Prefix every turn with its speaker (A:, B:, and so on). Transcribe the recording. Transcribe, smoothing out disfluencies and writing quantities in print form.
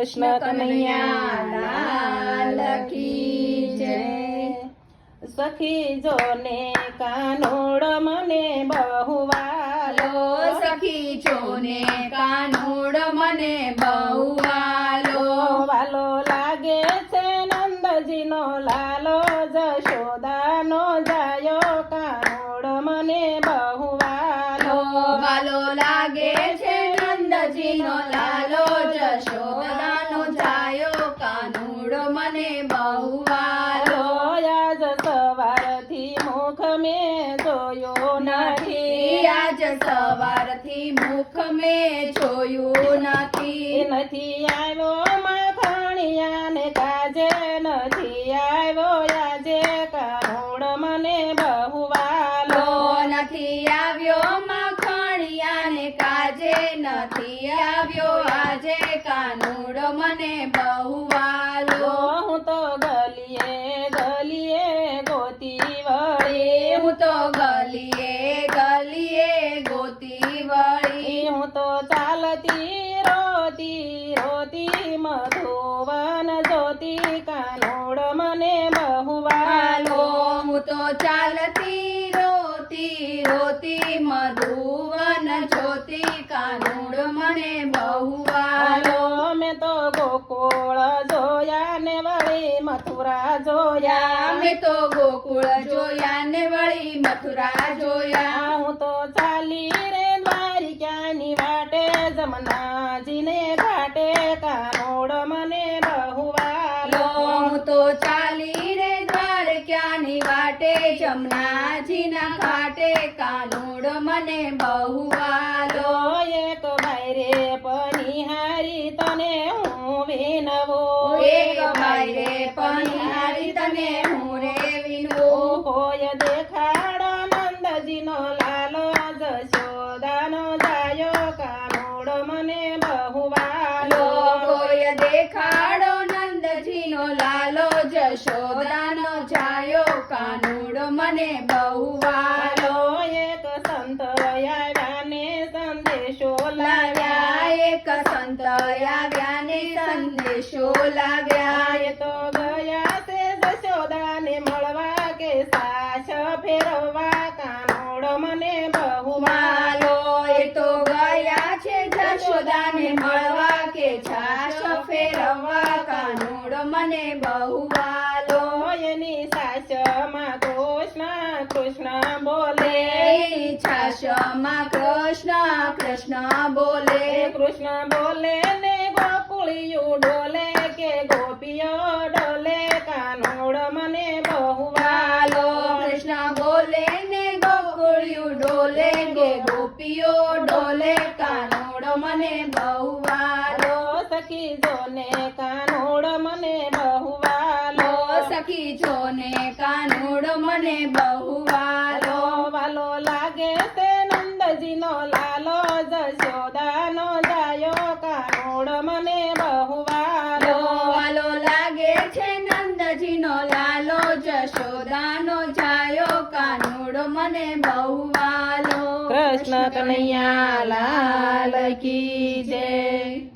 A: કૃષ્ણ કનૈયા લાલ કી જય। સખી જોને કાનોડ મને બહુ વાલો,
B: સખી જોને કાનોડ મને બહુ વાલો,
A: વાલો લાગે છે નંદજીનો લાલો, જશોદાનો જાયો કાનોડ મને બહુ વાલો,
B: વાલો લાગે છે નંદજીનો લાલો, જશોદાનો જાયો કાનોડ મને બહુ વાલો।
A: આજ સવારથી મુખ મેં જોયો નથી,
B: આજ સવારથી મુખ મેં જોયું
A: નથી આવ્યો માખણિયા ને કાજે, નથી આવ્યો આજે કાનોડ મને બહુ વાલો,
B: નથી આવ્યો માખણિયા ને કાજે, નથી આવ્યો આજે કાનોડ મને બહુ વાલો।
A: હું તો ગલીએ ગલીએ ગોતી વળી,
B: હું તો ગલીએ ગલીએ ગોતી વળી,
A: હું તો ચાલતી રોતી રોતી મધુવન જોતી કાનોડ મને બહુ વાલો,
B: હું તો ચાલતી રોતી રોતી મધુવન જોતી કાનોડ મને બહુ વાલો।
A: મેં તો ગોકુળ જોયા ને વળી મથુરા જોયા,
B: મેં તો ગોકુળ જોયા ને વળી મથુરા જોયા,
A: હું તો ચાલી રે દ્વારિકાની વાટે, જમનાજીને ઘાટે કાનોડ મને બહુ વાલો,
B: હું તો ચાલી રે દ્વારકાની વાટે, જમનાજીના ઘાટે કાનોડ મને બહુ વાલો।
A: એક બાયરે પનિહારી તને હું વિનવો,
B: એક બાયરે પનિહારી તને હું રે વિનવું,
A: કોઈ દેખાડો નંદજીનો લાલો, જશોદાનો જાયો કાનોડ મને બહુ વાલો,
B: કોઈ દેખાડો નંદજીનો લાલો, જશોદાનો જાયો કાનોડ મને બહુ વાલો।
A: એક સંત આવ્યા ને સંદેશો
B: લાવ્યા, એક સંત આવ્યા ને સંદેશો લાવ્યા,
A: એ તો ગયા તે જશોદાને મળવા, કે સાસ ફેરવવા કાનોડ મને બહુ વાલો,
B: વાલો એ તો ગયા છે જશોદાને મળવા, કે છાશ ફેરવવા કાનોડ મને બહુ વાલો।
A: એની સાસમાં કૃષ્ણ કૃષ્ણ બોલે,
B: એની છાશમાં કૃષ્ણ કૃષ્ણ બોલે,
A: કૃષ્ણ બોલે ને ગોકુળિયું ડોલે, કે ગોપીઓ ડોલે કાનોડ મને બહુ વાલો,
B: કૃષ્ણ બોલે ને ગોકુળિયું ડોલે, કે ગોપીઓ ડોલે કાનોડ મને બહુ વાલો।
A: સખી જોને કાનોડ મને બહુ વાલો,
B: સખી જોને કાનોડ મને બહુ વાલો,
A: વાલો લાગે તે નંદજીનો લાલો, જશોદાનો જાયો કાનોડ મને બહુ વાલો,
B: વાલો લાગે છે નંદજીનો લાલો, જશોદાનો જાયો કાનોડ મને બહુ વાલો।
A: કૃષ્ણ કનૈયા લાલ કી જય।